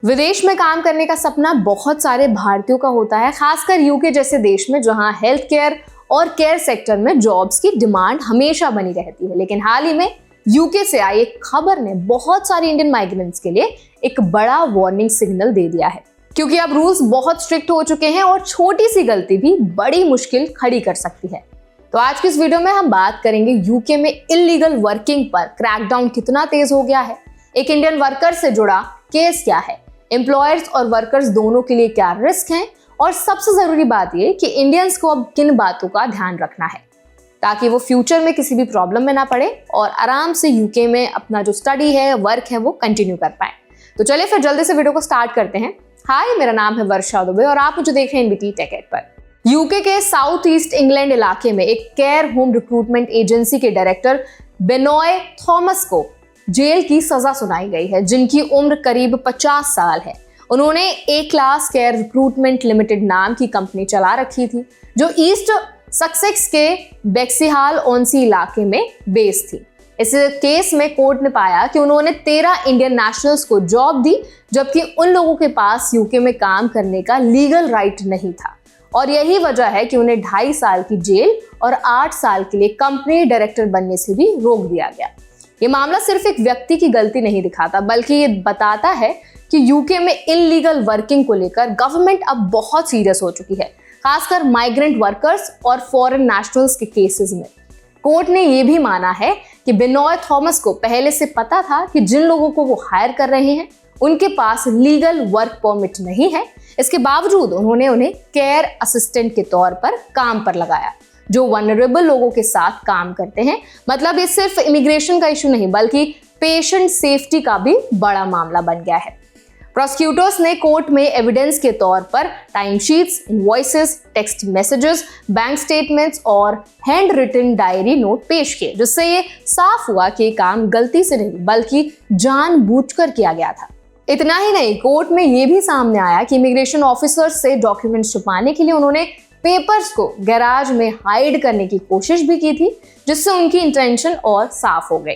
विदेश में काम करने का सपना बहुत सारे भारतीयों का होता है, खासकर यूके जैसे देश में जहां हेल्थ केयर और केयर सेक्टर में जॉब्स की डिमांड हमेशा बनी रहती है। लेकिन हाल ही में यूके से आई एक खबर ने बहुत सारे इंडियन माइग्रेंट्स के लिए एक बड़ा वार्निंग सिग्नल दे दिया है, क्योंकि अब रूल्स बहुत स्ट्रिक्ट हो चुके हैं और छोटी सी गलती भी बड़ी मुश्किल खड़ी कर सकती है। तो आज की इस वीडियो में हम बात करेंगे यूके में इल्लीगल वर्किंग पर क्रैकडाउन कितना तेज हो गया है, एक इंडियन वर्कर से जुड़ा केस क्या है, एम्प्लॉयर्स और वर्कर्स दोनों के लिए क्या रिस्क हैं, और सबसे जरूरी बात यह कि इंडियंस को अब किन बातों का ध्यान रखना है ताकि वो फ्यूचर में किसी भी प्रॉब्लम में ना पड़े और आराम से यूके में अपना जो स्टडी है, वर्क है, वो कंटिन्यू कर पाए। तो चलिए फिर जल्दी से वीडियो को स्टार्ट करते हैं। हाय, मेरा नाम है वर्षा दुबे और आप मुझे देख रहे हैं एनबीटी टेक एड पर। यूके के साउथ ईस्ट इंग्लैंड इलाके में एक केयर होम रिक्रूटमेंट एजेंसी के डायरेक्टर बेनॉय थॉमस को जेल की सजा सुनाई गई है, जिनकी उम्र करीब 50 साल है। उन्होंने ए क्लास केयर रिक्रूटमेंट लिमिटेड नाम की कंपनी चला रखी थी, जो ईस्ट सक्सेक्स के बेक्सीहाल ऑनसी इलाके में बेस थी। इस केस में कोर्ट ने पाया कि उन्होंने 13 इंडियन नेशनल्स को जॉब दी, जबकि उन लोगों के पास यूके में काम करने का लीगल राइट नहीं था, और यही वजह है कि उन्हें 2.5 साल की जेल और 8 साल के लिए कंपनी डायरेक्टर बनने से भी रोक दिया गया। ये मामला सिर्फ एक व्यक्ति की गलती नहीं दिखाता, बल्कि ये बताता है कि यूके में इल्लीगल वर्किंग को लेकर गवर्नमेंट अब बहुत सीरियस हो चुकी है, खासकर माइग्रेंट वर्कर्स और फॉरेन नेशनल्स के केसेस में। कोर्ट ने यह भी माना है कि बेनॉय थॉमस को पहले से पता था कि जिन लोगों को वो हायर कर रहे हैं उनके पास लीगल वर्क परमिट नहीं है। इसके बावजूद उन्होंने उन्हें केयर असिस्टेंट के तौर पर काम पर लगाया, जो वनरेबल लोगों के साथ काम करते हैं। मतलब ये सिर्फ इमिग्रेशन का इशू नहीं, बल्कि पेशेंट सेफ्टी का भी बड़ा मामला बन गया है। प्रोसिक्यूटर्स ने कोर्ट में एविडेंस के तौर पर timesheets, invoices, text messages, bank statements और हैंड रिटन डायरी नोट पेश किए, जिससे ये साफ हुआ कि ये काम गलती से नहीं बल्कि जानबूझकर किया गया था। इतना ही नहीं, कोर्ट में ये भी सामने आया कि इमिग्रेशन ऑफिसर्स से डॉक्यूमेंट्स छुपाने के लिए उन्होंने पेपर्स को गैराज में हाइड करने की कोशिश भी की थी, जिससे उनकी इंटेंशन और साफ हो गई।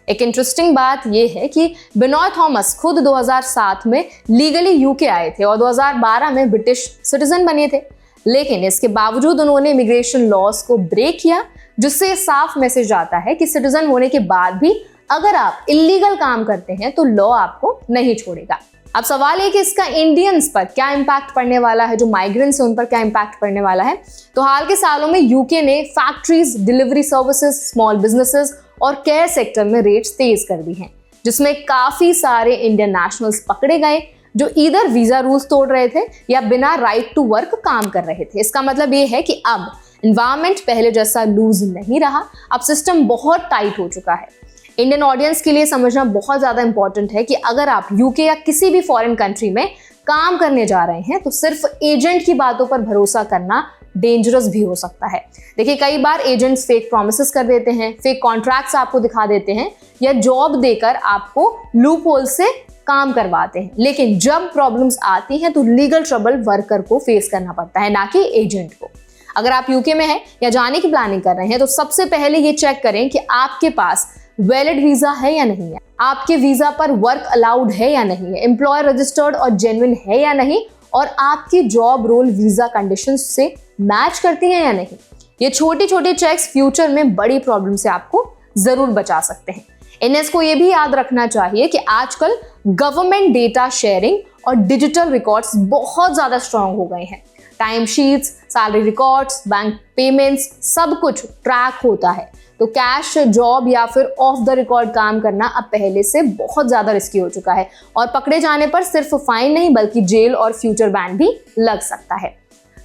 एक इंटरेस्टिंग बात यह है कि बेनॉय थॉमस खुद 2007 में लीगली यूके आए थे और 2012 में ब्रिटिश सिटीजन बने थे, लेकिन इसके बावजूद उन्होंने इमिग्रेशन लॉज को ब्रेक किया, जिससे साफ मैसेज आता है कि सिटीजन होने के बाद भी अगर आप इल्लीगल काम करते हैं तो लॉ आपको नहीं छोड़ेगा। अब सवाल है कि इसका इंडियंस पर क्या इंपैक्ट पड़ने वाला है, जो माइग्रेंट्स हैं उन पर क्या इंपैक्ट पड़ने वाला है। तो हाल के सालों में यूके ने factories, delivery services, small businesses और केयर सेक्टर में रेट्स तेज कर दी हैं, जिसमें काफी सारे इंडियन नेशनल्स पकड़े गए जो ईदर वीजा रूल्स तोड़ रहे थे या बिना राइट टू वर्क काम कर रहे थे। इसका मतलब ये है कि अब एनवायरमेंट पहले जैसा लूज नहीं रहा, अब सिस्टम बहुत टाइट हो चुका है। इंडियन ऑडियंस के लिए समझना बहुत ज्यादा इंपॉर्टेंट है कि अगर आप यूके या किसी भी फॉरेन कंट्री में काम करने जा रहे हैं तो सिर्फ एजेंट की बातों पर भरोसा करना डेंजरस भी हो सकता है। देखिए, कई बार एजेंट्स फेक प्रॉमिसेस कर देते हैं, फेक कॉन्ट्रैक्ट्स आपको दिखा देते हैं या जॉब देकर आपको लूप होल से काम करवाते हैं, लेकिन जब प्रॉब्लम्स आती हैं तो लीगल ट्रबल वर्कर को फेस करना पड़ता है, ना कि एजेंट को। अगर आप यूके में हैं या जाने की प्लानिंग कर रहे हैं तो सबसे पहले ये चेक करें कि आपके पास वैलिड वीजा है या नहीं है, आपके वीजा पर वर्क अलाउड है या नहीं है, एम्प्लॉयर रजिस्टर्ड और जेन्युइन है या नहीं, और आपकी जॉब रोल वीजा कंडीशंस से मैच करती है या नहीं। ये छोटी छोटी चेक्स फ्यूचर में बड़ी प्रॉब्लम से आपको जरूर बचा सकते हैं। एनएस को ये भी याद रखना चाहिए कि आजकल गवर्नमेंट डेटा शेयरिंग और डिजिटल रिकॉर्ड्स बहुत ज्यादा स्ट्रांग हो गए हैं। Time sheets, salary records, bank payments, सब कुछ ट्रैक होता है। तो कैश जॉब या फिर ऑफ द रिकॉर्ड काम करना अब पहले से बहुत ज्यादा रिस्की हो चुका है, और पकड़े जाने पर सिर्फ फाइन नहीं बल्कि जेल और फ्यूचर बैन भी लग सकता है।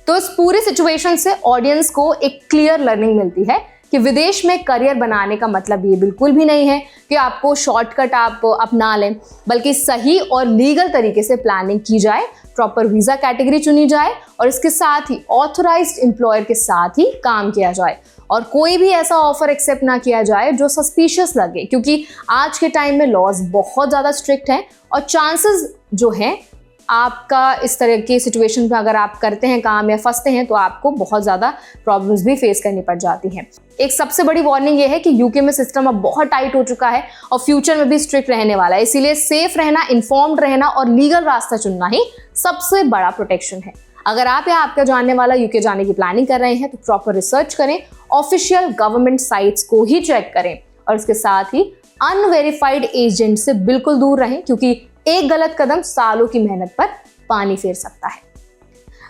तो इस पूरी सिचुएशन से ऑडियंस को एक क्लियर लर्निंग मिलती है कि विदेश में करियर बनाने का मतलब ये बिल्कुल भी नहीं है कि आपको शॉर्टकट आप अपना लें, बल्कि सही और लीगल तरीके से प्लानिंग की जाए, प्रॉपर वीजा कैटेगरी चुनी जाए और इसके साथ ही ऑथराइज्ड एम्प्लॉयर के साथ ही काम किया जाए, और कोई भी ऐसा ऑफर एक्सेप्ट ना किया जाए जो सस्पिशियस लगे, क्योंकि आज के टाइम में लॉज बहुत ज़्यादा स्ट्रिक्ट हैं और चांसेस जो हैं आपका इस तरह की सिचुएशन में अगर आप करते हैं काम या फंसते हैं तो आपको बहुत ज़्यादा प्रॉब्लम्स भी फेस करनी पड़ जाती हैं। एक सबसे बड़ी वार्निंग ये है कि यूके में सिस्टम अब बहुत टाइट हो चुका है और फ्यूचर में भी स्ट्रिक्ट रहने वाला है, इसीलिए सेफ रहना, इन्फॉर्म्ड रहना और लीगल रास्ता चुनना ही सबसे बड़ा प्रोटेक्शन है। अगर आप या आपका जानने वाला यूके जाने की प्लानिंग कर रहे हैं तो प्रॉपर रिसर्च करें, ऑफिशियल गवर्नमेंट साइट्स को ही चेक करें और इसके साथ ही अनवेरिफाइड एजेंट से बिल्कुल दूर रहें, क्योंकि एक गलत कदम सालों की मेहनत पर पानी फेर सकता है।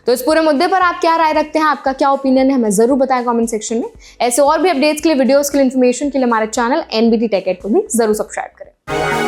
तो इस पूरे मुद्दे पर आप क्या राय रखते हैं, आपका क्या ओपिनियन है, हमें जरूर बताएं कमेंट सेक्शन में। ऐसे और भी अपडेट्स के लिए, वीडियोस के लिए, इन्फॉर्मेशन के लिए हमारे चैनल NBT Tech Ed को भी जरूर सब्सक्राइब करें।